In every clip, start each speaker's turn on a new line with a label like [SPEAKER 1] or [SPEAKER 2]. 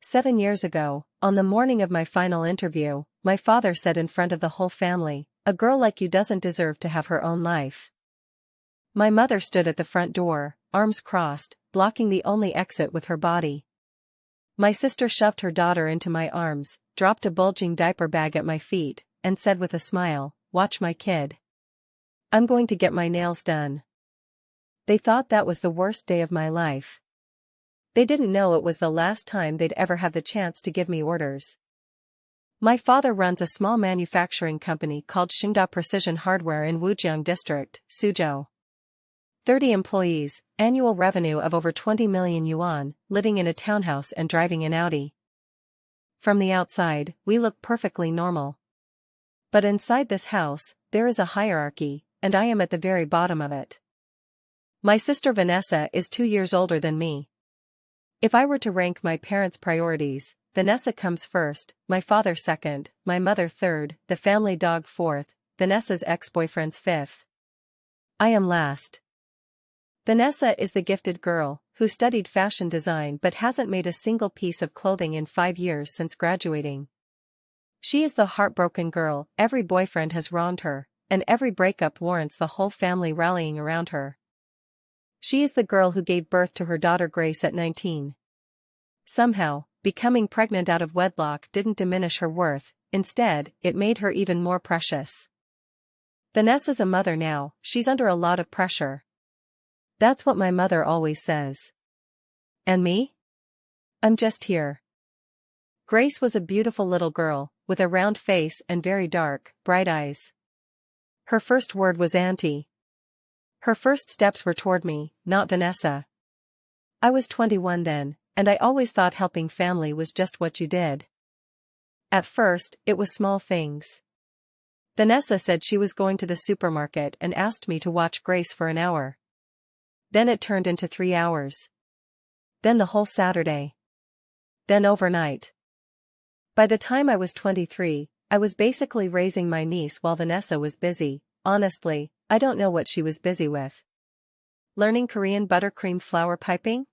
[SPEAKER 1] 7 years ago, on the morning of my final interview, my father said in front of the whole family, "A girl like you doesn't deserve to have her own life." My mother stood at the front door, arms crossed, blocking the only exit with her body. My sister shoved her daughter into my arms, dropped a bulging diaper bag at my feet, and said with a smile, "Watch my kid. I'm going to get my nails done." They thought that was the worst day of my life. They didn't know it was the last time they'd ever have the chance to give me orders. My father runs a small manufacturing company called Xingda Precision Hardware in Wujiang District, Suzhou. 30 employees, annual revenue of over 20 million yuan, living in a townhouse and driving an Audi. From the outside, we look perfectly normal. But inside this house, there is a hierarchy, and I am at the very bottom of it. My sister Vanessa is 2 years older than me. If I were to rank my parents' priorities, Vanessa comes first, my father second, my mother third, the family dog fourth, Vanessa's ex-boyfriend's fifth. I am last. Vanessa is the gifted girl, who studied fashion design but hasn't made a single piece of clothing in 5 years since graduating. She is the heartbroken girl, every boyfriend has wronged her, and every breakup warrants the whole family rallying around her. She is the girl who gave birth to her daughter Grace at 19. Somehow, becoming pregnant out of wedlock didn't diminish her worth, instead, it made her even more precious. Vanessa's a mother now, she's under a lot of pressure. That's what my mother always says. And me? I'm just here. Grace was a beautiful little girl, with a round face and very dark, bright eyes. Her first word was auntie. Her first steps were toward me, not Vanessa. I was 21 then, and I always thought helping family was just what you did. At first, it was small things. Vanessa said she was going to the supermarket and asked me to watch Grace for an hour. Then it turned into 3 hours. Then the whole Saturday. Then overnight. By the time I was 23, I was basically raising my niece while Vanessa was busy. Honestly, I don't know what she was busy with. Learning Korean buttercream flour piping?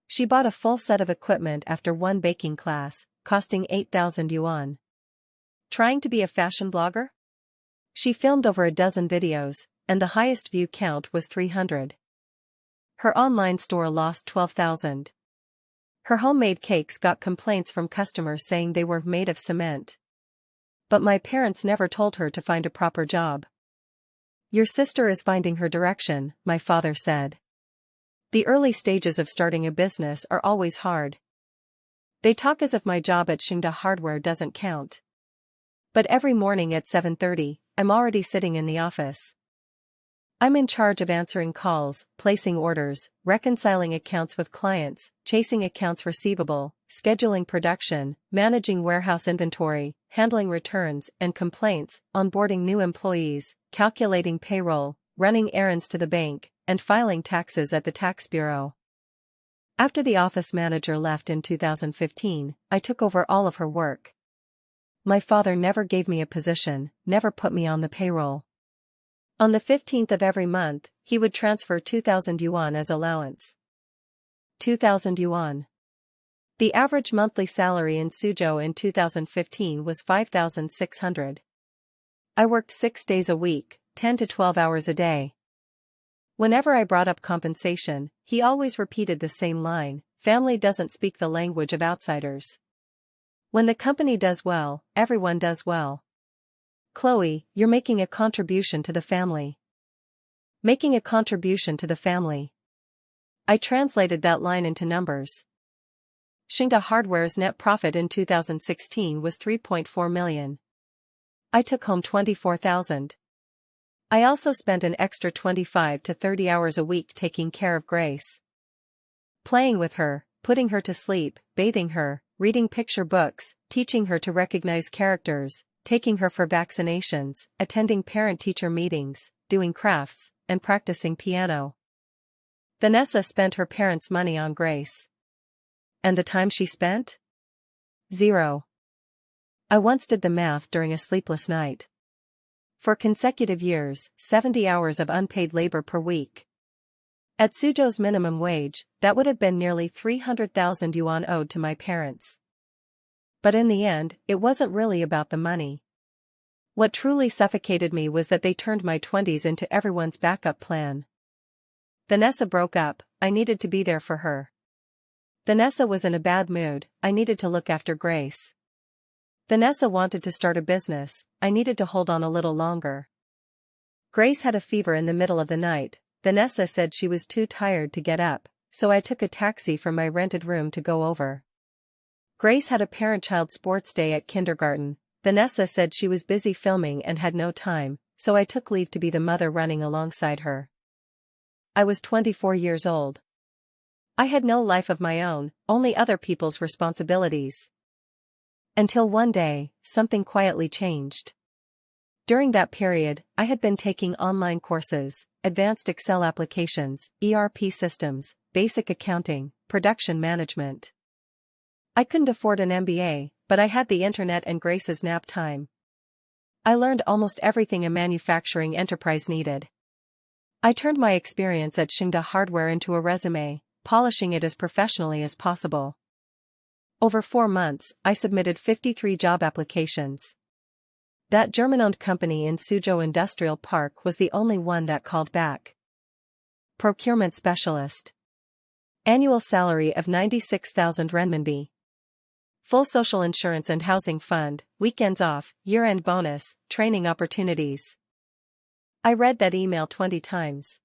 [SPEAKER 1] She bought a full set of equipment after one baking class, costing 8,000 yuan. Trying to be a fashion blogger? She filmed over a dozen videos, and the highest view count was 300. Her online store lost 12,000. Her homemade cakes got complaints from customers saying they were made of cement. But my parents never told her to find a proper job. "Your sister is finding her direction," my father said. The early stages of starting a business are always hard. They talk as if my job at Xingda Hardware doesn't count. But every morning at 7:30, I'm already sitting in the office. I'm in charge of answering calls, placing orders, reconciling accounts with clients, chasing accounts receivable, scheduling production, managing warehouse inventory, handling returns and complaints, onboarding new employees, calculating payroll, running errands to the bank, and filing taxes at the tax bureau. After the office manager left in 2015, I took over all of her work. My father never gave me a position, never put me on the payroll. On the 15th of every month, he would transfer 2,000 yuan as allowance. 2,000 yuan. The average monthly salary in Suzhou in 2015 was 5,600. I worked 6 days a week, 10 to 12 hours a day. Whenever I brought up compensation, he always repeated the same line: family doesn't speak the language of outsiders. When the company does well, everyone does well. Chloe, you're making a contribution to the family. Making a contribution to the family. I translated that line into numbers. Xingda Hardware's net profit in 2016 was 3.4 million. I took home 24,000. I also spent an extra 25 to 30 hours a week taking care of Grace. Playing with her, putting her to sleep, bathing her, reading picture books, teaching her to recognize characters, taking her for vaccinations, attending parent-teacher meetings, doing crafts, and practicing piano. Vanessa spent her parents' money on Grace. And the time she spent? 0. I once did the math during a sleepless night. For consecutive years, 70 hours of unpaid labor per week. At Suzhou's minimum wage, that would have been nearly 300,000 yuan owed to my parents. But in the end, it wasn't really about the money. What truly suffocated me was that they turned my 20s into everyone's backup plan. Vanessa broke up, I needed to be there for her. Vanessa was in a bad mood, I needed to look after Grace. Vanessa wanted to start a business, I needed to hold on a little longer. Grace had a fever in the middle of the night. Vanessa said she was too tired to get up, so I took a taxi from my rented room to go over. Grace had a parent-child sports day at kindergarten. Vanessa said she was busy filming and had no time, so I took leave to be the mother running alongside her. I was 24 years old. I had no life of my own, only other people's responsibilities. Until one day, something quietly changed. During that period, I had been taking online courses, advanced Excel applications, ERP systems, basic accounting, production management. I couldn't afford an MBA, but I had the internet and Grace's nap time. I learned almost everything a manufacturing enterprise needed. I turned my experience at Xingda Hardware into a resume, polishing it as professionally as possible. Over 4 months, I submitted 53 job applications. That German-owned company in Suzhou Industrial Park was the only one that called back. Procurement specialist. Annual salary of 96,000 renminbi. Full social insurance and housing fund, weekends off, year-end bonus, training opportunities. I read that email 20 times.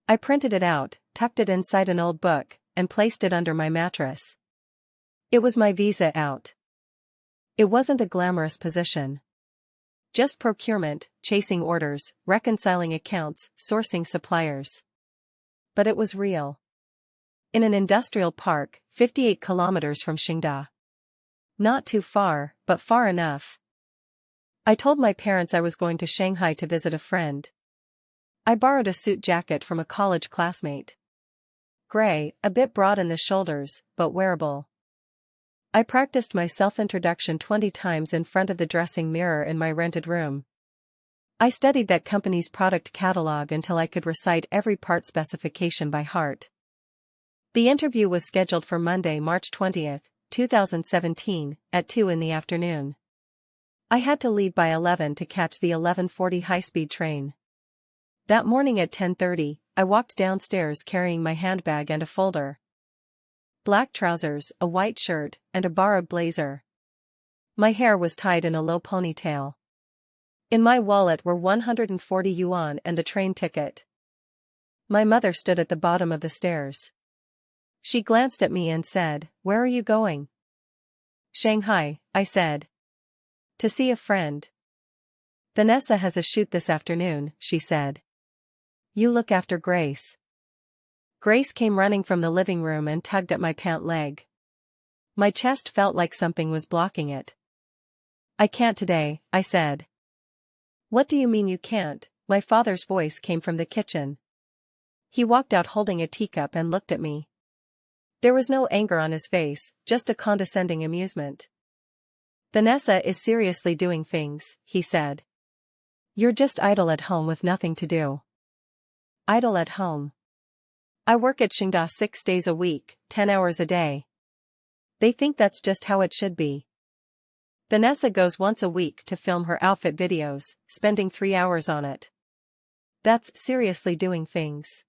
[SPEAKER 1] I printed it out, tucked it inside an old book, and placed it under my mattress. It was my visa out. It wasn't a glamorous position. Just procurement, chasing orders, reconciling accounts, sourcing suppliers. But it was real. In an industrial park, 58 kilometers from Xingda. Not too far, but far enough. I told my parents I was going to Shanghai to visit a friend. I borrowed a suit jacket from a college classmate. Gray, a bit broad in the shoulders, but wearable. I practiced my self-introduction 20 times in front of the dressing mirror in my rented room. I studied that company's product catalog until I could recite every part specification by heart. The interview was scheduled for Monday, March 20, 2017, at 2 in the afternoon. I had to leave by 11 to catch the 11:40 high-speed train. That morning at 10:30, I walked downstairs carrying my handbag and a folder. Black trousers, a white shirt, and a borrowed blazer. My hair was tied in a low ponytail. In my wallet were 140 yuan and the train ticket. My mother stood at the bottom of the stairs. She glanced at me and said, "Where are you going?" "Shanghai," I said. "To see a friend." "Vanessa has a shoot this afternoon," she said. "You look after Grace." Grace came running from the living room and tugged at my pant leg. My chest felt like something was blocking it. "I can't today," I said. "What do you mean you can't?" My father's voice came from the kitchen. He walked out holding a teacup and looked at me. There was no anger on his face, just a condescending amusement. "Vanessa is seriously doing things," he said. "You're just idle at home with nothing to do." Idle at home. I work at Xingda 6 days a week, 10 hours a day. They think that's just how it should be. Vanessa goes once a week to film her outfit videos, spending 3 hours on it. That's seriously doing things.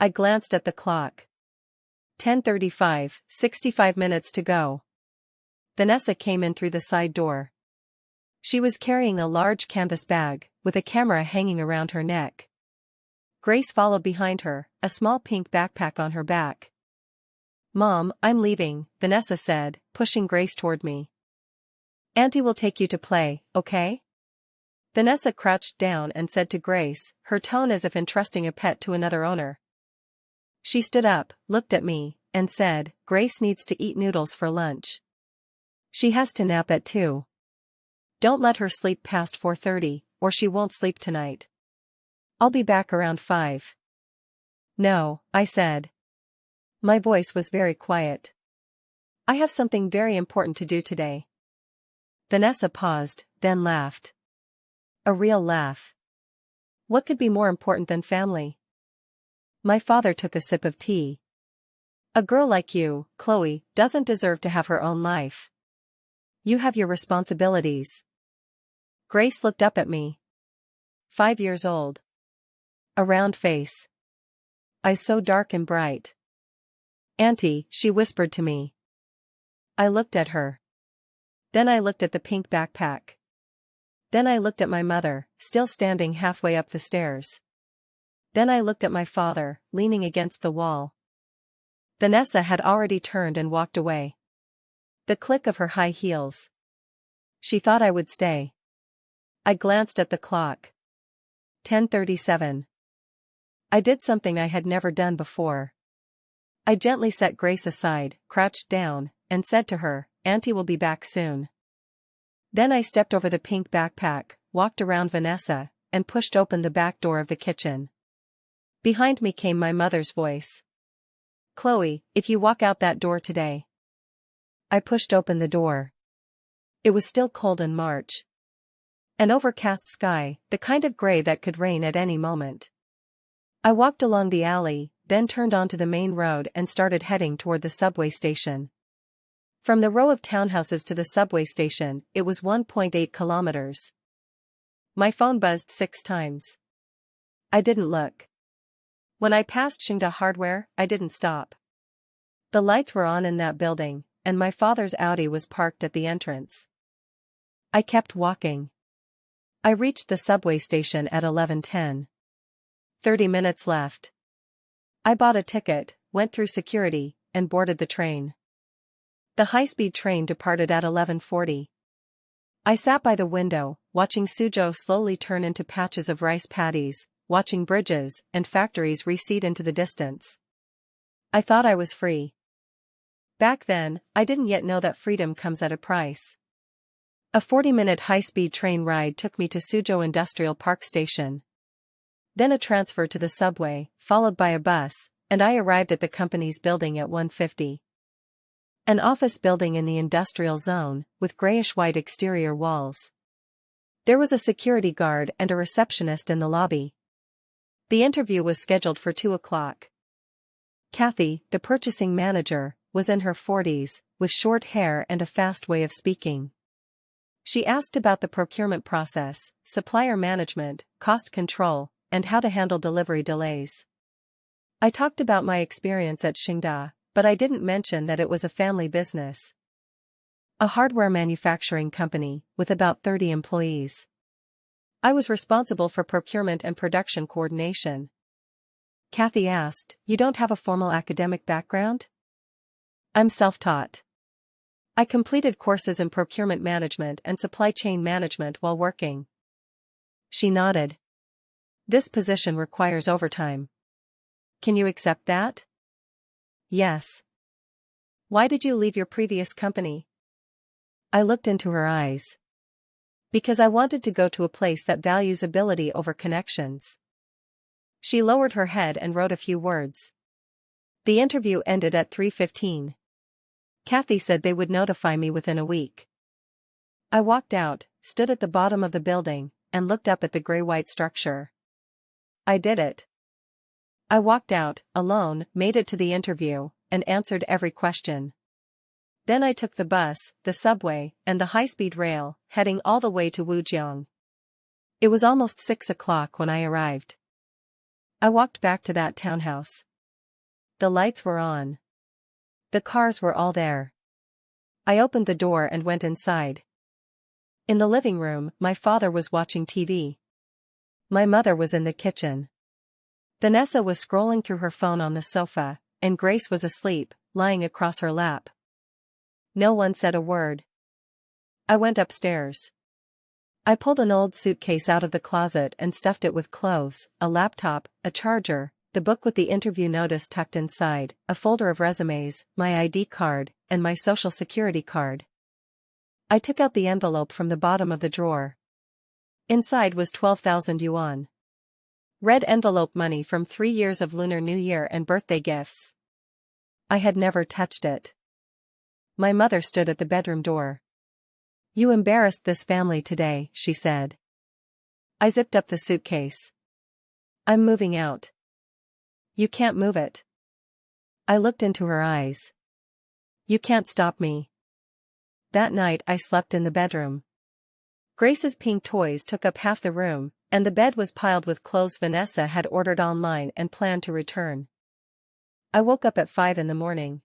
[SPEAKER 1] I glanced at the clock. 10:35, 65 minutes to go. Vanessa came in through the side door. She was carrying a large canvas bag, with a camera hanging around her neck. Grace followed behind her, a small pink backpack on her back. "Mom, I'm leaving," Vanessa said, pushing Grace toward me. "Auntie will take you to play, okay?" Vanessa crouched down and said to Grace, her tone as if entrusting a pet to another owner. She stood up, looked at me, and said, "Grace needs to eat noodles for lunch. She has to nap at 2. Don't let her sleep past 4:30, or she won't sleep tonight. I'll be back around 5. "No," I said. My voice was very quiet. "I have something very important to do today." Vanessa paused, then laughed. A real laugh. What could be more important than family? My father took a sip of tea. A girl like you, Chloe, doesn't deserve to have her own life. You have your responsibilities. Grace looked up at me. 5 years old. A round face. Eyes so dark and bright. Auntie, she whispered to me. I looked at her. Then I looked at the pink backpack. Then I looked at my mother, still standing halfway up the stairs. Then I looked at my father, leaning against the wall. Vanessa had already turned and walked away. The click of her high heels. She thought I would stay. I glanced at the clock. 10:37. I did something I had never done before. I gently set Grace aside, crouched down, and said to her, Auntie will be back soon. Then I stepped over the pink backpack, walked around Vanessa, and pushed open the back door of the kitchen. Behind me came my mother's voice. Chloe, if you walk out that door today. I pushed open the door. It was still cold in March. An overcast sky, the kind of gray that could rain at any moment. I walked along the alley, then turned onto the main road and started heading toward the subway station. From the row of townhouses to the subway station, it was 1.8 kilometers. My phone buzzed 6 times. I didn't look. When I passed Shingda Hardware, I didn't stop. The lights were on in that building, and my father's Audi was parked at the entrance. I kept walking. I reached the subway station at 11:10. 30 minutes left. I bought a ticket, went through security, and boarded the train. The high-speed train departed at 11:40. I sat by the window, watching Suzhou slowly turn into patches of rice paddies, watching bridges and factories recede into the distance. I thought I was free. Back then, I didn't yet know that freedom comes at a price. A 40-minute high-speed train ride took me to Suzhou Industrial Park Station. Then a transfer to the subway, followed by a bus, and I arrived at the company's building at 1:50. An office building in the industrial zone, with grayish-white exterior walls. There was a security guard and a receptionist in the lobby. The interview was scheduled for 2 o'clock. Kathy, the purchasing manager, was in her 40s, with short hair and a fast way of speaking. She asked about the procurement process, supplier management, cost control, and how to handle delivery delays. I talked about my experience at Shingda, but I didn't mention that it was a family business. A hardware manufacturing company, with about 30 employees. I was responsible for procurement and production coordination. Kathy asked, You don't have a formal academic background? I'm self-taught. I completed courses in procurement management and supply chain management while working. She nodded. This position requires overtime. Can you accept that? Yes. Why did you leave your previous company? I looked into her eyes. Because I wanted to go to a place that values ability over connections. She lowered her head and wrote a few words. The interview ended at 3:15. Kathy said they would notify me within a week. I walked out, stood at the bottom of the building, and looked up at the gray-white structure. I did it. I walked out, alone, made it to the interview, and answered every question. Then I took the bus, the subway, and the high-speed rail, heading all the way to Wujiang. It was almost 6 o'clock when I arrived. I walked back to that townhouse. The lights were on. The cars were all there. I opened the door and went inside. In the living room, my father was watching TV. My mother was in the kitchen. Vanessa was scrolling through her phone on the sofa, and Grace was asleep, lying across her lap. No one said a word. I went upstairs. I pulled an old suitcase out of the closet and stuffed it with clothes, a laptop, a charger, the book with the interview notice tucked inside, a folder of resumes, my ID card, and my social security card. I took out the envelope from the bottom of the drawer. Inside was 12,000 yuan. Red envelope money from 3 years of Lunar New Year and birthday gifts. I had never touched it. My mother stood at the bedroom door. You embarrassed this family today, she said. I zipped up the suitcase. I'm moving out. You can't move it. I looked into her eyes. You can't stop me. That night I slept in the bedroom. Grace's pink toys took up half the room, and the bed was piled with clothes Vanessa had ordered online and planned to return. I woke up at 5 in the morning.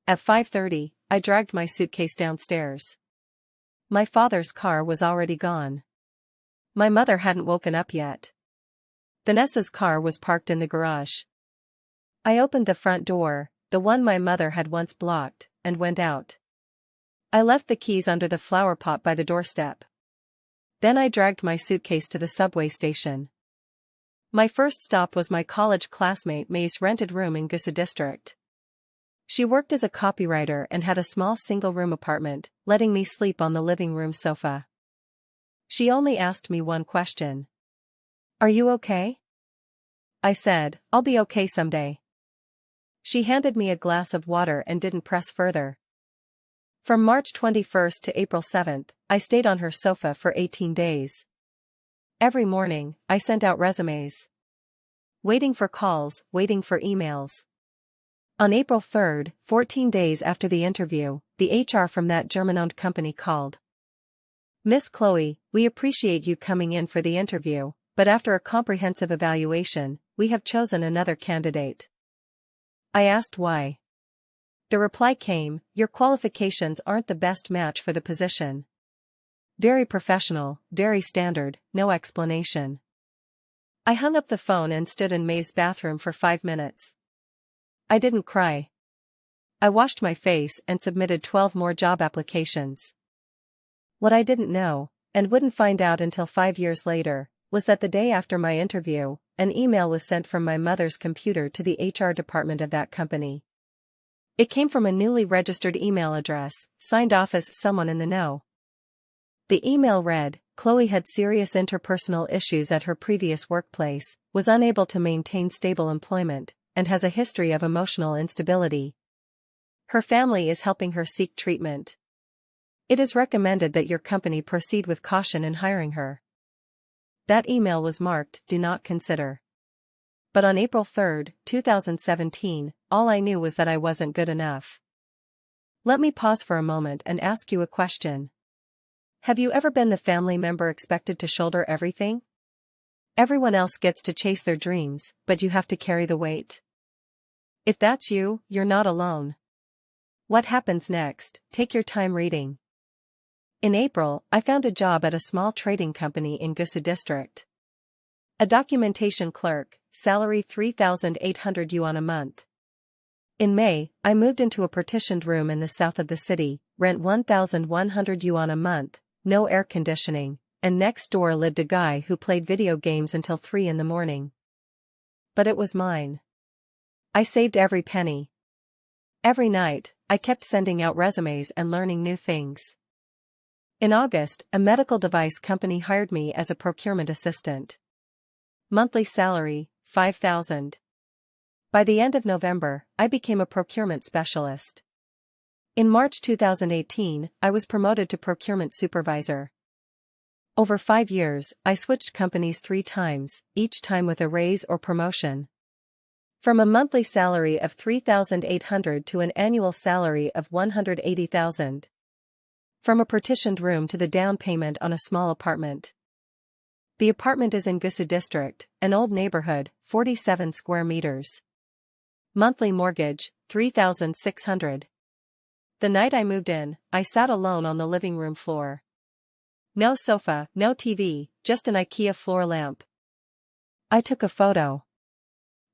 [SPEAKER 1] At 5:30, I dragged my suitcase downstairs. My father's car was already gone. My mother hadn't woken up yet. Vanessa's car was parked in the garage. I opened the front door, the one my mother had once blocked, and went out. I left the keys under the flower pot by the doorstep. Then I dragged my suitcase to the subway station. My first stop was my college classmate May's rented room in Gusa district. She worked as a copywriter and had a small single-room apartment, letting me sleep on the living room sofa. She only asked me one question. Are you okay? I said, I'll be okay someday. She handed me a glass of water and didn't press further. From March 21st to April 7th, I stayed on her sofa for 18 days. Every morning, I sent out resumes. Waiting for calls, waiting for emails. On April 3rd, 14 days after the interview, the HR from that German-owned company called. Miss Chloe, we appreciate you coming in for the interview, but after a comprehensive evaluation, we have chosen another candidate. I asked why. The reply came, your qualifications aren't the best match for the position. Very professional, very standard, no explanation. I hung up the phone and stood in Maeve's bathroom for 5 minutes. I didn't cry. I washed my face and submitted 12 more job applications. What I didn't know, and wouldn't find out until 5 years later, was that the day after my interview, an email was sent from my mother's computer to the HR department of that company. It came from a newly registered email address, signed off as someone in the know. The email read, Chloe had serious interpersonal issues at her previous workplace, was unable to maintain stable employment, and has a history of emotional instability. Her family is helping her seek treatment. It is recommended that your company proceed with caution in hiring her. That email was marked, Do Not Consider. But on April 3, 2017, all I knew was that I wasn't good enough. Let me pause for a moment and ask you a question. Have you ever been the family member expected to shoulder everything? Everyone else gets to chase their dreams, but you have to carry the weight. If that's you, you're not alone. What happens next? Take your time reading. In April, I found a job at a small trading company in Gusa district. A documentation clerk, salary 3,800 yuan a month. In May, I moved into a partitioned room in the south of the city, rent 1,100 yuan a month, no air conditioning, and next door lived a guy who played video games until 3 in the morning. But it was mine. I saved every penny. Every night, I kept sending out resumes and learning new things. In August, a medical device company hired me as a procurement assistant. Monthly salary, 5,000. By the end of November, I became a procurement specialist. In March 2018, I was promoted to procurement supervisor. Over 5 years, I switched companies 3 times, each time with a raise or promotion. From a monthly salary of 3,800 to an annual salary of 180,000. From a partitioned room to the down payment on a small apartment. The apartment is in Gusa district, an old neighborhood, 47 square meters. Monthly mortgage, 3,600. The night I moved in, I sat alone on the living room floor. No sofa, no TV, just an IKEA floor lamp. I took a photo.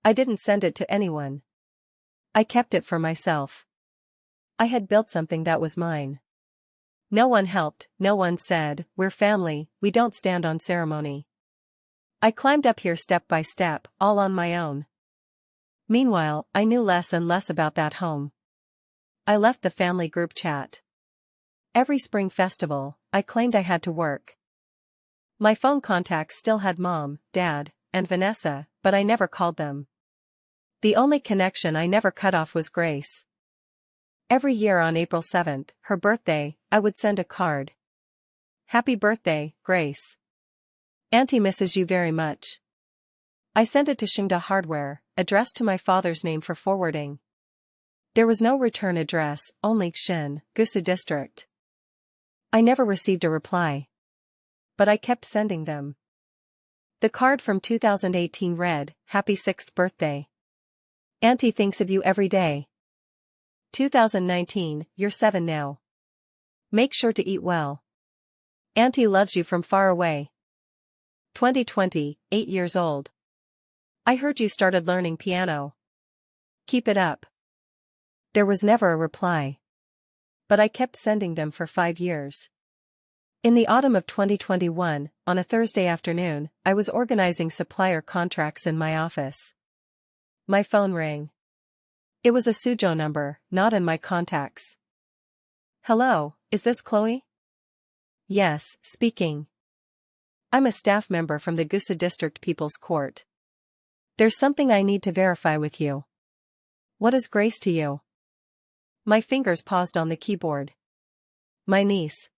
[SPEAKER 1] I didn't send it to anyone. I kept it for myself. I had built something that was mine. No one helped, no one said, we're family, we don't stand on ceremony. I climbed up here step by step, all on my own. Meanwhile, I knew less and less about that home. I left the family group chat. Every spring festival, I claimed I had to work. My phone contacts still had Mom, Dad, and Vanessa, but I never called them. The only connection I never cut off was Grace. Every year on April 7th, her birthday, I would send a card. Happy birthday, Grace. Auntie misses you very much. I sent it to Xingda Hardware, addressed to my father's name for forwarding. There was no return address, only Xin, Gusu district. I never received a reply. But I kept sending them. The card from 2018 read, "Happy 6th birthday. Auntie thinks of you every day. 2019, you're 7 now. Make sure to eat well. Auntie loves you from far away. 2020, 8 years old. I heard you started learning piano. Keep it up." There was never a reply. But I kept sending them for 5 years. In the autumn of 2021, on a Thursday afternoon, I was organizing supplier contracts in my office. My phone rang. It was a Suzhou number, not in my contacts. "Hello, is this Chloe?" "Yes, speaking. I'm a staff member from the Gusu District People's Court. There's something I need to verify with you." "What is Grace to you?" My fingers paused on the keyboard. "My niece."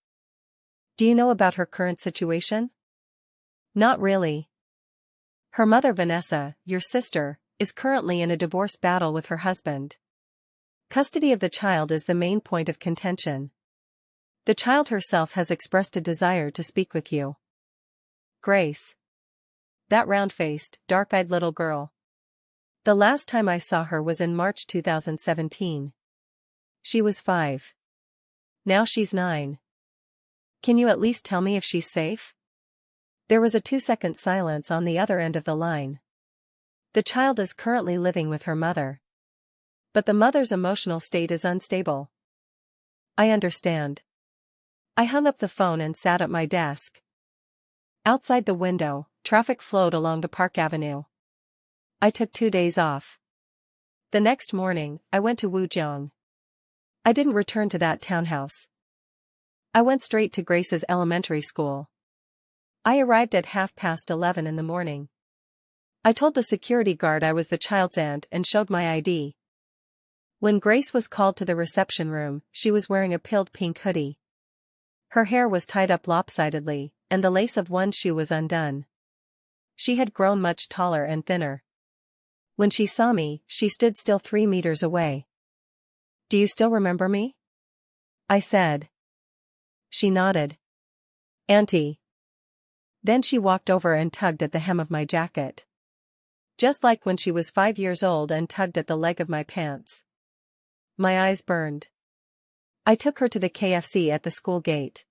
[SPEAKER 1] "Do you know about her current situation?" "Not really. Her mother Vanessa, your sister, is currently in a divorce battle with her husband. Custody of the child is the main point of contention. The child herself has expressed a desire to speak with you." Grace. That round-faced, dark-eyed little girl. The last time I saw her was in March 2017. She was 5. Now she's 9. "Can you at least tell me if she's safe?" There was a 2-second silence on the other end of the line. "The child is currently living with her mother. But the mother's emotional state is unstable." "I understand." I hung up the phone and sat at my desk. Outside the window, traffic flowed along the Park Avenue. I took 2 days off. The next morning, I went to Wujiang. I didn't return to that townhouse. I went straight to Grace's elementary school. I arrived at 11:30 in the morning. I told the security guard I was the child's aunt and showed my ID. When Grace was called to the reception room, she was wearing a pilled pink hoodie. Her hair was tied up lopsidedly, and the lace of one shoe was undone. She had grown much taller and thinner. When she saw me, she stood still 3 meters away. "Do you still remember me?" I said. She nodded. "Auntie." Then she walked over and tugged at the hem of my jacket. Just like when she was 5 years old and tugged at the leg of my pants. My eyes burned. I took her to the KFC at the school gate.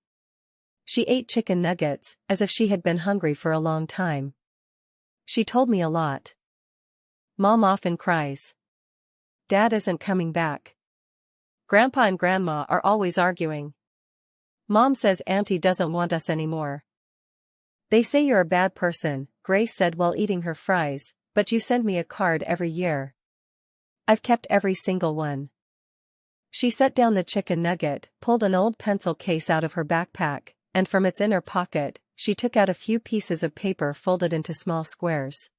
[SPEAKER 1] She ate chicken nuggets, as if she had been hungry for a long time. She told me a lot. Mom often cries. Dad isn't coming back. Grandpa and Grandma are always arguing. Mom says Auntie doesn't want us anymore. They say you're a bad person, Grace said while eating her fries, but you send me a card every year. I've kept every single one. She set down the chicken nugget, pulled an old pencil case out of her backpack, and from its inner pocket, she took out a few pieces of paper folded into small squares.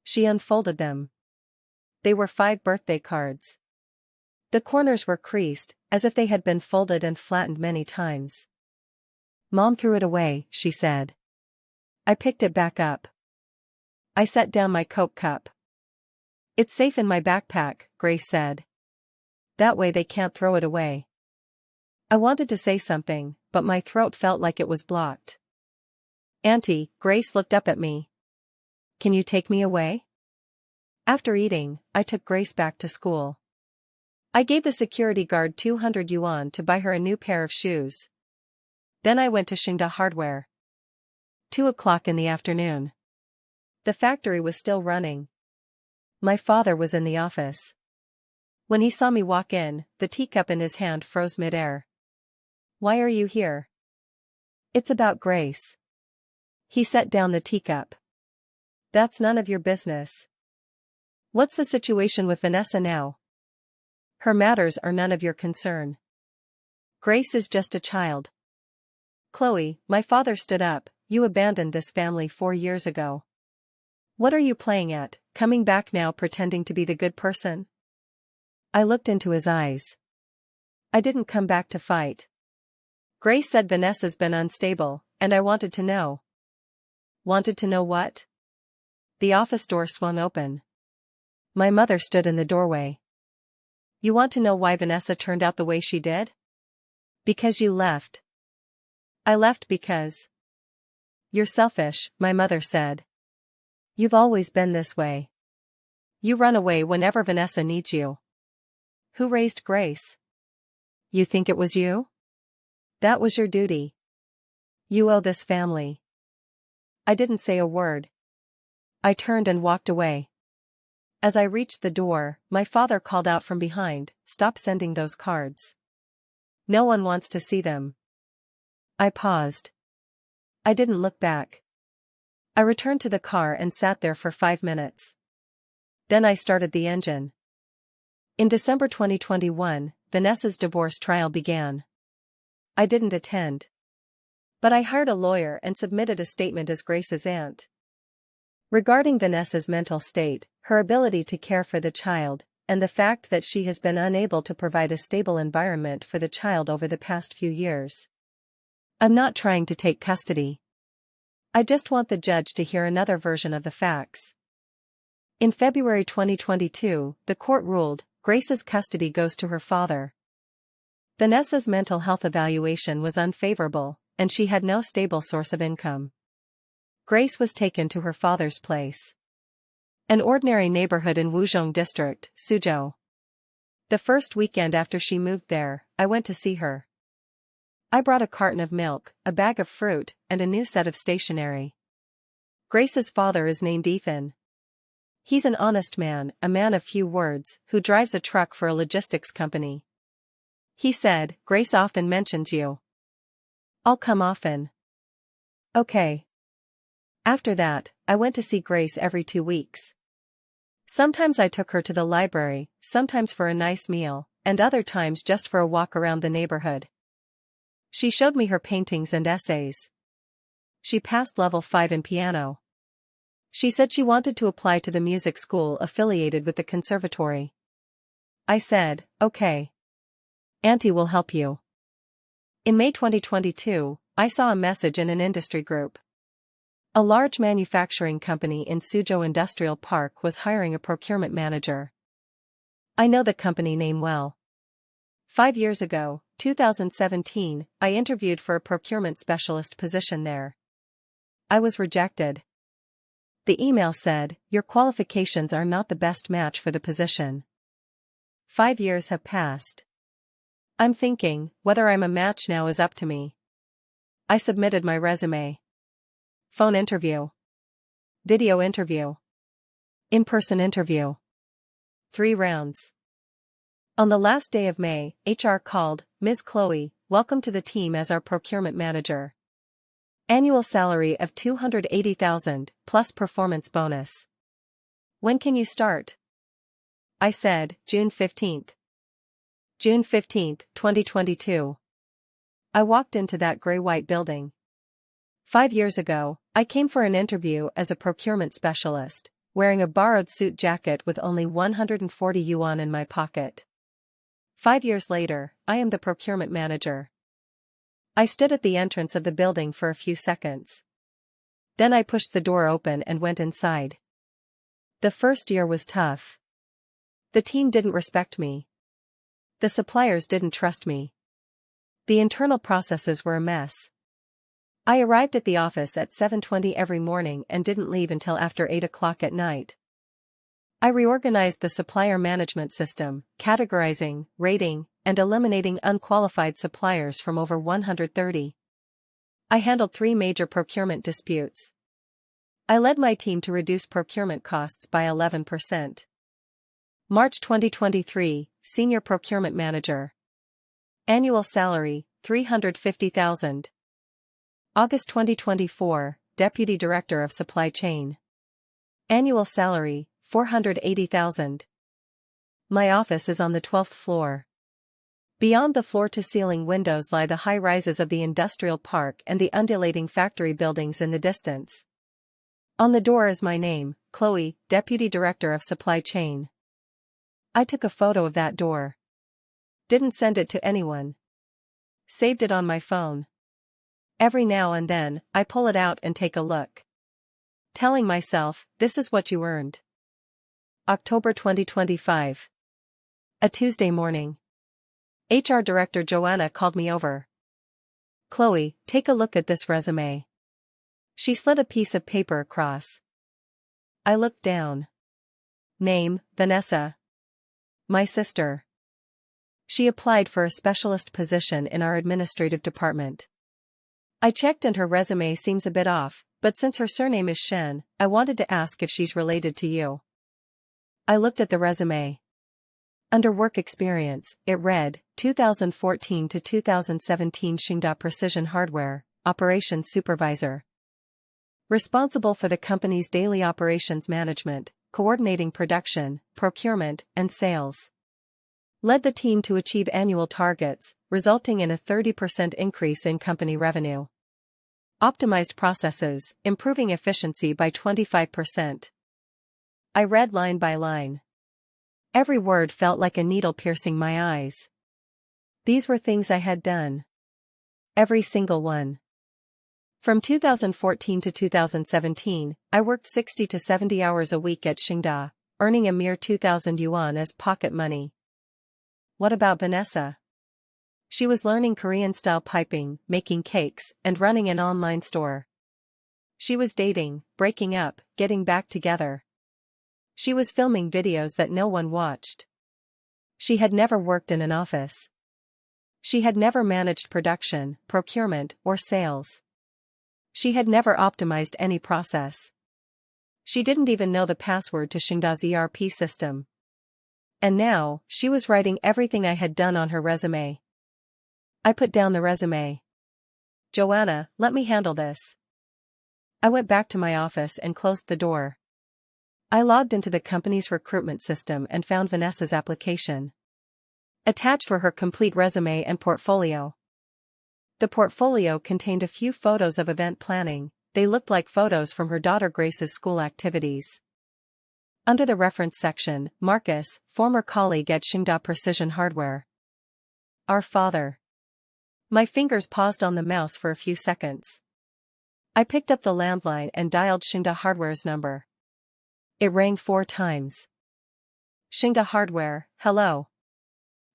[SPEAKER 1] She unfolded them. They were 5 birthday cards. The corners were creased, as if they had been folded and flattened many times. Mom threw it away, she said. I picked it back up. I set down my Coke cup. It's safe in my backpack, Grace said. That way they can't throw it away. I wanted to say something, but my throat felt like it was blocked. Auntie, Grace looked up at me. Can you take me away? After eating, I took Grace back to school. I gave the security guard 200 yuan to buy her a new pair of shoes. Then I went to Xingda Hardware. 2:00 in the afternoon. The factory was still running. My father was in the office. When he saw me walk in, the teacup in his hand froze midair. Why are you here? It's about Grace. He set down the teacup. That's none of your business. What's the situation with Vanessa now? Her matters are none of your concern. Grace is just a child. Chloe, my father stood up, you abandoned this family 4 years ago. What are you playing at, coming back now pretending to be the good person? I looked into his eyes. I didn't come back to fight. Grace said Vanessa's been unstable, and I wanted to know. Wanted to know what? The office door swung open. My mother stood in the doorway. You want to know why Vanessa turned out the way she did? Because you left. I left because. You're selfish, my mother said. You've always been this way. You run away whenever Vanessa needs you. Who raised Grace? You think it was you? That was your duty. You owe this family. I didn't say a word. I turned and walked away. As I reached the door, my father called out from behind, "Stop sending those cards. No one wants to see them." I paused. I didn't look back. I returned to the car and sat there for 5 minutes. Then I started the engine. In December 2021, Vanessa's divorce trial began. I didn't attend. But I hired a lawyer and submitted a statement as Grace's aunt. Regarding Vanessa's mental state, her ability to care for the child, and the fact that she has been unable to provide a stable environment for the child over the past few years. I'm not trying to take custody. I just want the judge to hear another version of the facts. In February 2022, the court ruled, Grace's custody goes to her father. Vanessa's mental health evaluation was unfavorable, and she had no stable source of income. Grace was taken to her father's place. An ordinary neighborhood in Wuzhong District, Suzhou. The first weekend after she moved there, I went to see her. I brought a carton of milk, a bag of fruit, and a new set of stationery. Grace's father is named Ethan. He's an honest man, a man of few words, who drives a truck for a logistics company. He said, "Grace often mentions you. I'll come often." Okay. After that, I went to see Grace every 2 weeks. Sometimes I took her to the library, sometimes for a nice meal, and other times just for a walk around the neighborhood. She showed me her paintings and essays. She passed level 5 in piano. She said she wanted to apply to the music school affiliated with the conservatory. I said, "Okay. Auntie will help you." In May 2022, I saw a message in an industry group. A large manufacturing company in Suzhou Industrial Park was hiring a procurement manager. I know the company name well. 5 years ago, 2017, I interviewed for a procurement specialist position there. I was rejected. The email said, "Your qualifications are not the best match for the position." 5 years have passed. I'm thinking, whether I'm a match now is up to me. I submitted my resume. Phone interview. Video interview. In-person interview. 3 rounds. On the last day of May, HR called, "Ms. Chloe, welcome to the team as our procurement manager. Annual salary of $280,000, plus performance bonus. When can you start?" I said, June 15th. June 15th, 2022. I walked into that gray-white building. 5 years ago, I came for an interview as a procurement specialist, wearing a borrowed suit jacket with only 140 yuan in my pocket. 5 years later, I am the procurement manager. I stood at the entrance of the building for a few seconds. Then I pushed the door open and went inside. The first year was tough. The team didn't respect me. The suppliers didn't trust me. The internal processes were a mess. I arrived at the office at 7:20 every morning and didn't leave until after 8 o'clock at night. I reorganized the supplier management system, categorizing, rating, and eliminating unqualified suppliers from over 130. I handled 3 major procurement disputes. I led my team to reduce procurement costs by 11%. March 2023, Senior Procurement Manager. Annual salary, $350,000. August 2024, Deputy Director of Supply Chain. Annual salary, $480,000. My office is on the 12th floor. Beyond the floor-to-ceiling windows lie the high rises of the industrial park and the undulating factory buildings in the distance. On the door is my name, Chloe, Deputy Director of Supply Chain. I took a photo of that door. Didn't send it to anyone. Saved it on my phone. Every now and then, I pull it out and take a look. Telling myself, this is what you earned. October 2025. A Tuesday morning. HR Director Joanna called me over. "Chloe, take a look at this resume." She slid a piece of paper across. I looked down. Name, Vanessa. My sister. She applied for a specialist position in our administrative department. I checked and her resume seems a bit off, but since her surname is Shen, I wanted to ask if she's related to you. I looked at the resume. Under work experience, it read, 2014 to 2017 Xingda Precision Hardware, Operations Supervisor. Responsible for the company's daily operations management, coordinating production, procurement, and sales. Led the team to achieve annual targets, resulting in a 30% increase in company revenue. Optimized processes, improving efficiency by 25%. I read line by line. Every word felt like a needle piercing my eyes. These were things I had done. Every single one. From 2014 to 2017, I worked 60 to 70 hours a week at Xingda, earning a mere 2,000 yuan as pocket money. What about Vanessa? She was learning Korean-style piping, making cakes, and running an online store. She was dating, breaking up, getting back together. She was filming videos that no one watched. She had never worked in an office. She had never managed production, procurement, or sales. She had never optimized any process. She didn't even know the password to Xingda's ERP system. And now, she was writing everything I had done on her resume. I put down the resume. "Joanna, let me handle this." I went back to my office and closed the door. I logged into the company's recruitment system and found Vanessa's application. Attached were her complete resume and portfolio. The portfolio contained a few photos of event planning. They looked like photos from her daughter Grace's school activities. Under the reference section, Marcus, former colleague at Xingda Precision Hardware. Our father. My fingers paused on the mouse for a few seconds. I picked up the landline and dialed Xingda Hardware's number. It rang 4 times. "Xingda Hardware, hello."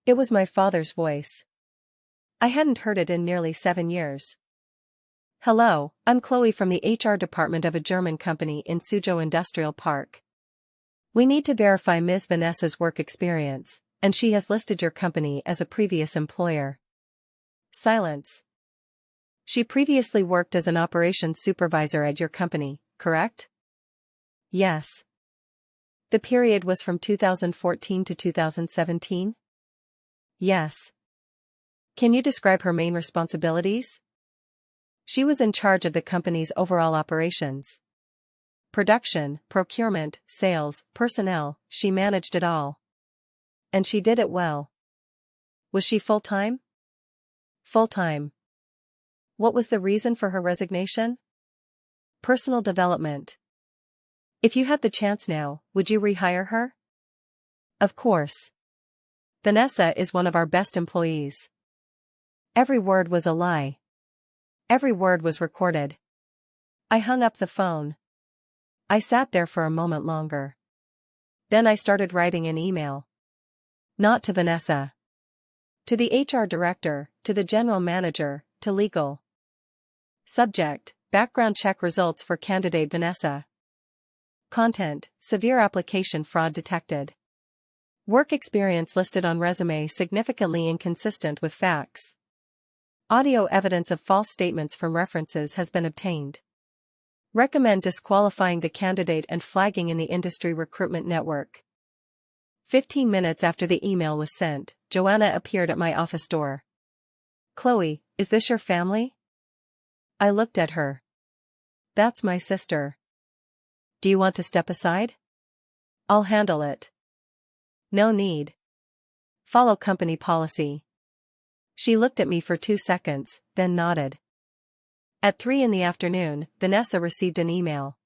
[SPEAKER 1] It was my father's voice. I hadn't heard it in nearly 7 years. "Hello, I'm Chloe from the HR department of a German company in Suzhou Industrial Park. We need to verify Ms. Vanessa's work experience, and she has listed your company as a previous employer." Silence. "She previously worked as an operations supervisor at your company, correct?" "Yes." "The period was from 2014 to 2017? "Yes." "Can you describe her main responsibilities?" "She was in charge of the company's overall operations. Production, procurement, sales, personnel, she managed it all. And she did it well." "Was she full-time?" "Full-time." "What was the reason for her resignation?" "Personal development." "If you had the chance now, would you rehire her?" "Of course. Vanessa is one of our best employees." Every word was a lie. Every word was recorded. I hung up the phone. I sat there for a moment longer. Then I started writing an email. Not to Vanessa. To the HR director, to the general manager, to legal. Subject: background check results for candidate Vanessa. Content: severe application fraud detected. Work experience listed on resume significantly inconsistent with facts. Audio evidence of false statements from references has been obtained. Recommend disqualifying the candidate and flagging in the industry recruitment network. 15 minutes after the email was sent, Joanna appeared at my office door. "Chloe, is this your family?" I looked at her. "That's my sister." "Do you want to step aside?" "I'll handle it." "No need. Follow company policy." She looked at me for 2 seconds, then nodded. At 3 in the afternoon, Vanessa received an email.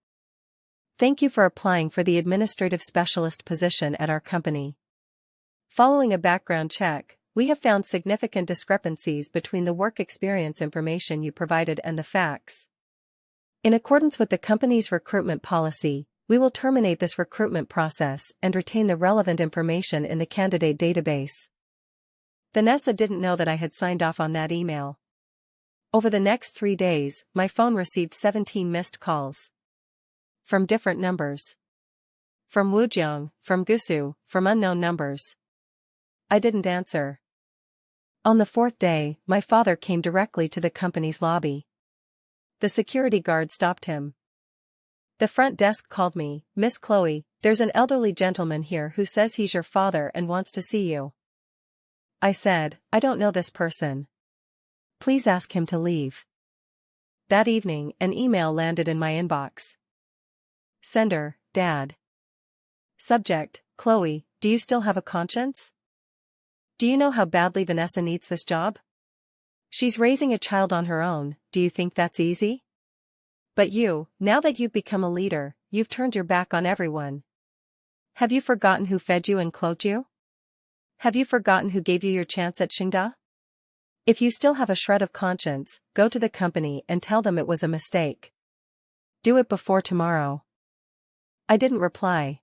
[SPEAKER 1] "Thank you for applying for the administrative specialist position at our company. Following a background check, we have found significant discrepancies between the work experience information you provided and the facts. In accordance with the company's recruitment policy, We will terminate this recruitment process and retain the relevant information in the candidate database. Vanessa didn't know that I had signed off on that email. Over the next 3 days, my phone received 17 missed calls. From different numbers. From Woojeong, from Gusu, from unknown numbers. I didn't answer. On the 4th day, my father came directly to the company's lobby. The security guard stopped him. The front desk called me, "Miss Chloe, there's an elderly gentleman here who says he's your father and wants to see you." I said, "I don't know this person. Please ask him to leave." That evening, an email landed in my inbox. Sender, Dad. Subject, Chloe, do you still have a conscience? Do you know how badly Vanessa needs this job? She's raising a child on her own, do you think that's easy? But you, now that you've become a leader, you've turned your back on everyone. Have you forgotten who fed you and clothed you? Have you forgotten who gave you your chance at Xingda? If you still have a shred of conscience, go to the company and tell them it was a mistake. Do it before tomorrow. I didn't reply.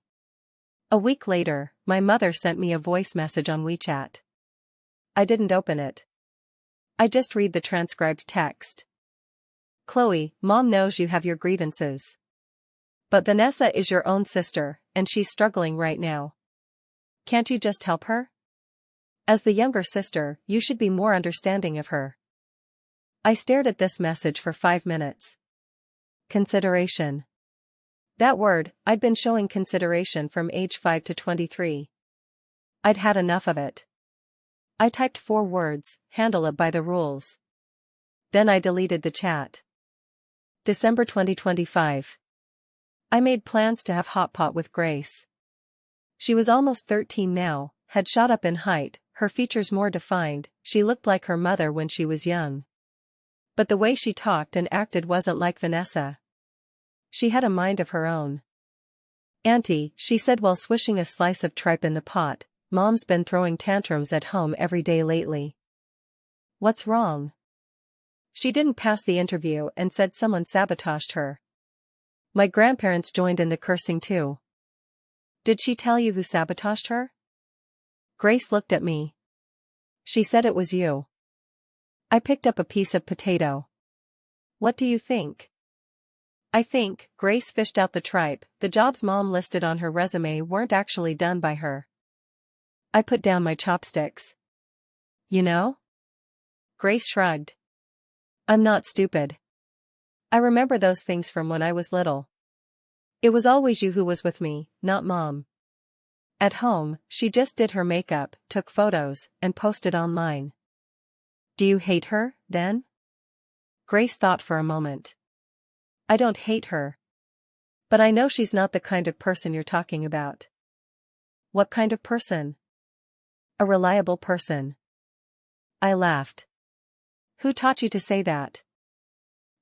[SPEAKER 1] A week later, my mother sent me a voice message on WeChat. I didn't open it. I just read the transcribed text. Chloe, Mom knows you have your grievances. But Vanessa is your own sister, and she's struggling right now. Can't you just help her? As the younger sister, you should be more understanding of her. I stared at this message for 5 minutes. Consideration. That word, I'd been showing consideration from age 5 to 23. I'd had enough of it. I typed 4 words, handle it by the rules. Then I deleted the chat. December 2025. I made plans to have hot pot with Grace. She was almost 13 now, had shot up in height, her features more defined, she looked like her mother when she was young. But the way she talked and acted wasn't like Vanessa. She had a mind of her own. "Auntie," she said while swishing a slice of tripe in the pot, "Mom's been throwing tantrums at home every day lately." What's wrong? She didn't pass the interview and said someone sabotaged her. My grandparents joined in the cursing too. Did she tell you who sabotaged her? Grace looked at me. She said it was you. I picked up a piece of potato. What do you think? I think, Grace fished out the tripe, the jobs Mom listed on her resume weren't actually done by her. I put down my chopsticks. You know? Grace shrugged. I'm not stupid. I remember those things from when I was little. It was always you who was with me, not Mom. At home, she just did her makeup, took photos, and posted online. Do you hate her, then? Grace thought for a moment. I don't hate her. But I know she's not the kind of person you're talking about. What kind of person? A reliable person. I laughed. Who taught you to say that?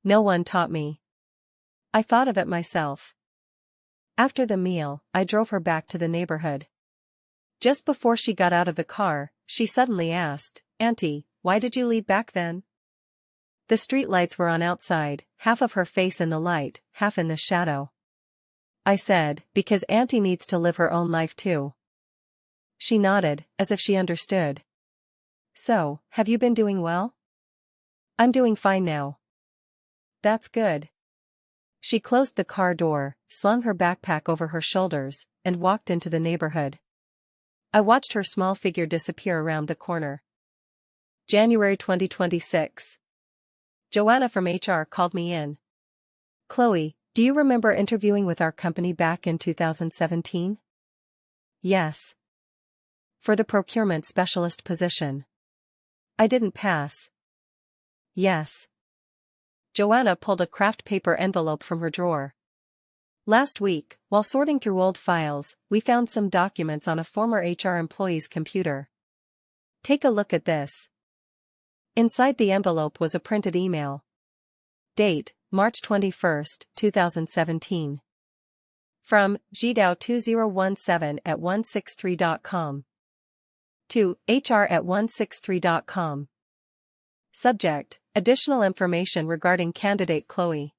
[SPEAKER 1] No one taught me. I thought of it myself. After the meal, I drove her back to the neighborhood. Just before she got out of the car, she suddenly asked, "Auntie, why did you leave back then?" The street lights were on outside, half of her face in the light, half in the shadow. I said, "Because Auntie needs to live her own life too." She nodded, as if she understood. So, have you been doing well? I'm doing fine now. That's good. She closed the car door, slung her backpack over her shoulders, and walked into the neighborhood. I watched her small figure disappear around the corner. January 2026. Joanna from HR called me in. "Chloe, do you remember interviewing with our company back in 2017? Yes. For the procurement specialist position. I didn't pass. Yes. Joanna pulled a craft paper envelope from her drawer. Last week, while sorting through old files, we found some documents on a former HR employee's computer. Take a look at this. Inside the envelope was a printed email. Date, March 21, 2017. From, gdao2017@163.com. To, hr@163.com. Subject, additional information regarding candidate Chloe.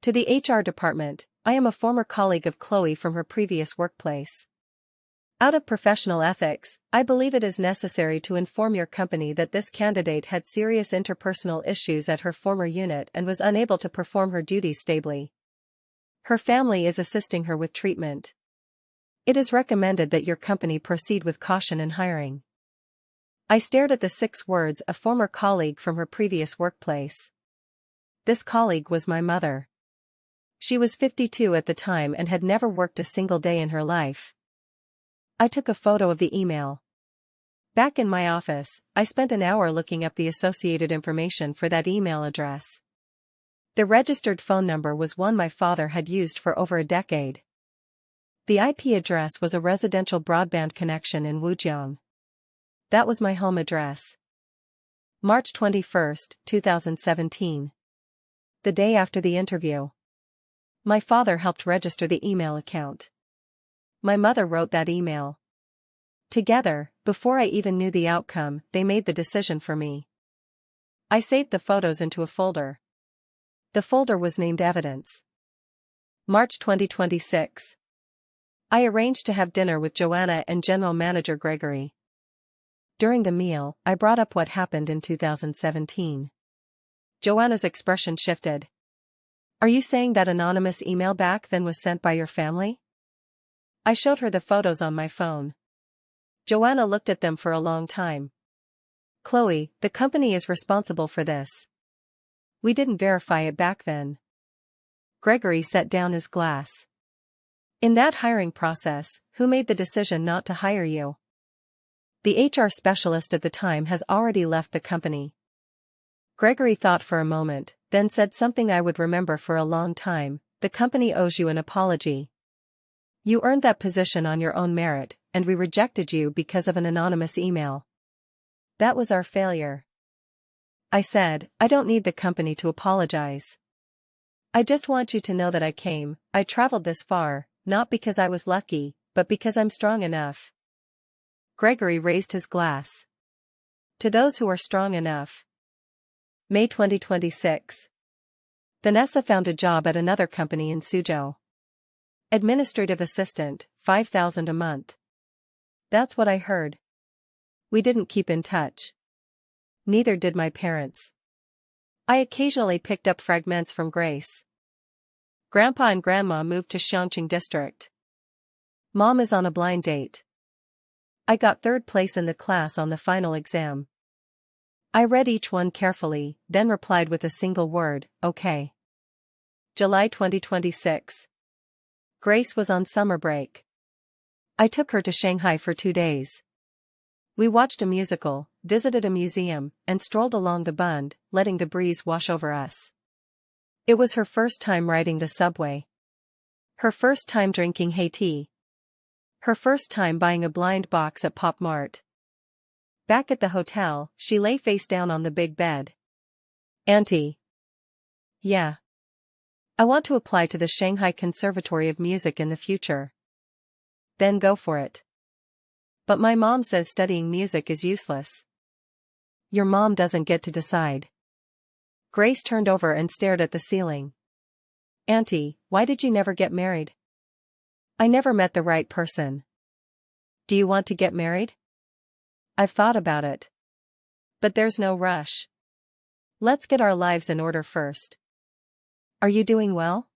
[SPEAKER 1] To the HR department, I am a former colleague of Chloe from her previous workplace. Out of professional ethics, I believe it is necessary to inform your company that this candidate had serious interpersonal issues at her former unit and was unable to perform her duties stably. Her family is assisting her with treatment. It is recommended that your company proceed with caution in hiring. I stared at the 6 words, a former colleague from her previous workplace. This colleague was my mother. She was 52 at the time and had never worked a single day in her life. I took a photo of the email. Back in my office, I spent an hour looking up the associated information for that email address. The registered phone number was one my father had used for over a decade. The IP address was a residential broadband connection in Wujiang. That was my home address. March 21, 2017. The day after the interview. My father helped register the email account. My mother wrote that email. Together, before I even knew the outcome, they made the decision for me. I saved the photos into a folder. The folder was named Evidence. March 2026. I arranged to have dinner with Joanna and General Manager Gregory. During the meal, I brought up what happened in 2017. Joanna's expression shifted. Are you saying that anonymous email back then was sent by your family? I showed her the photos on my phone. Joanna looked at them for a long time. Chloe, the company is responsible for this. We didn't verify it back then. Gregory set down his glass. In that hiring process, who made the decision not to hire you? The HR specialist at the time has already left the company. Gregory thought for a moment, then said something I would remember for a long time. The company owes you an apology. You earned that position on your own merit, and we rejected you because of an anonymous email. That was our failure. I said, I don't need the company to apologize. I just want you to know that I traveled this far, not because I was lucky, but because I'm strong enough. Gregory raised his glass. To those who are strong enough. May 2026. Vanessa found a job at another company in Suzhou. Administrative assistant, 5,000 a month. That's what I heard. We didn't keep in touch. Neither did my parents. I occasionally picked up fragments from Grace. Grandpa and Grandma moved to Xiangqing district. Mom is on a blind date. I got 3rd place in the class on the final exam. I read each one carefully, then replied with a single word, okay. July 2026. Grace was on summer break. I took her to Shanghai for 2 days. We watched a musical, visited a museum, and strolled along the Bund, letting the breeze wash over us. It was her first time riding the subway. Her first time drinking Haiti. Her first time buying a blind box at Pop Mart. Back at the hotel, she lay face down on the big bed. Auntie. Yeah. I want to apply to the Shanghai Conservatory of Music in the future. Then go for it. But my mom says studying music is useless. Your mom doesn't get to decide. Grace turned over and stared at the ceiling. Auntie, why did you never get married? I never met the right person. Do you want to get married? I've thought about it. But there's no rush. Let's get our lives in order first. Are you doing well?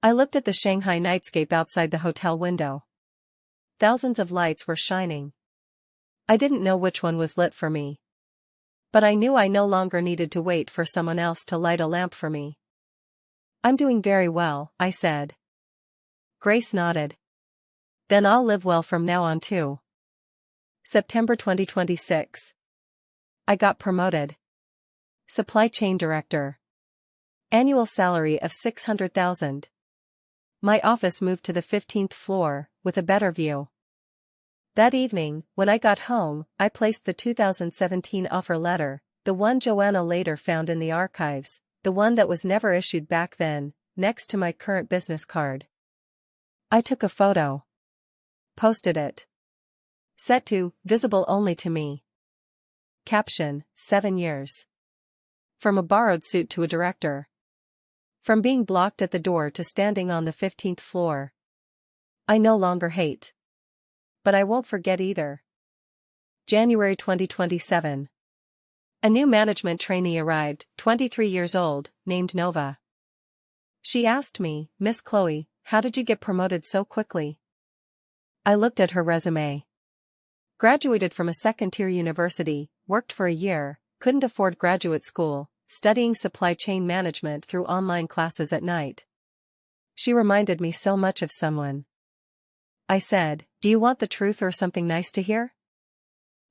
[SPEAKER 1] I looked at the Shanghai nightscape outside the hotel window. Thousands of lights were shining. I didn't know which one was lit for me. But I knew I no longer needed to wait for someone else to light a lamp for me. I'm doing very well, I said. Grace nodded. Then I'll live well from now on too. September 2026. I got promoted. Supply chain director. Annual salary of 600,000. My office moved to the 15th floor, with a better view. That evening, when I got home, I placed the 2017 offer letter, the one Joanna later found in the archives, the one that was never issued back then, next to my current business card. I took a photo. Posted it. Set to, visible only to me. Caption, 7 years. From a borrowed suit to a director. From being blocked at the door to standing on the 15th floor. I no longer hate. But I won't forget either. January 2027. A new management trainee arrived, 23 years old, named Nova. She asked me, "Miss Chloe, how did you get promoted so quickly?" I looked at her resume. Graduated from a second-tier university, worked for a year, couldn't afford graduate school, studying supply chain management through online classes at night. She reminded me so much of someone. I said, "Do you want the truth or something nice to hear?"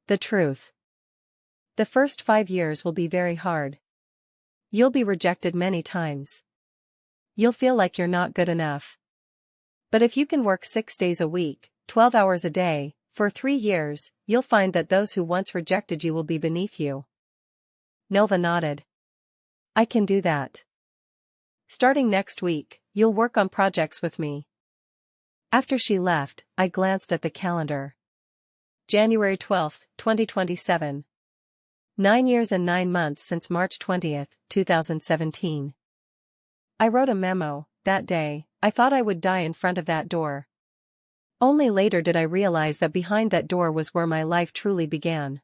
[SPEAKER 1] The truth. The first 5 years will be very hard. You'll be rejected many times. You'll feel like you're not good enough. But if you can work 6 days a week, 12 hours a day, for 3 years, you'll find that those who once rejected you will be beneath you. Nova nodded. I can do that. Starting next week, you'll work on projects with me. After she left, I glanced at the calendar. January 12, 2027. 9 years and 9 months since March 20, 2017. I wrote a memo. That day, I thought I would die in front of that door. Only later did I realize that behind that door was where my life truly began.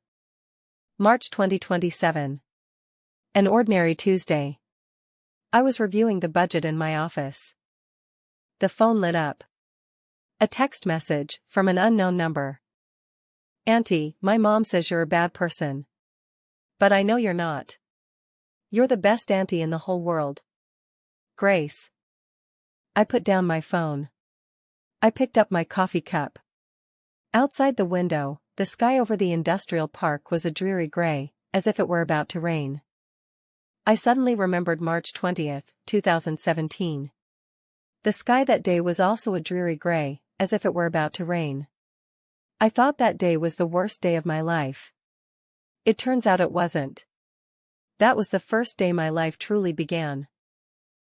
[SPEAKER 1] March 2027. An ordinary Tuesday. I was reviewing the budget in my office. The phone lit up. A text message, from an unknown number. "Auntie, my mom says you're a bad person. But I know you're not. You're the best auntie in the whole world. Grace." I put down my phone. I picked up my coffee cup. Outside the window, the sky over the industrial park was a dreary gray, as if it were about to rain. I suddenly remembered March 20, 2017. The sky that day was also a dreary gray, as if it were about to rain. I thought that day was the worst day of my life. It turns out it wasn't. That was the first day my life truly began.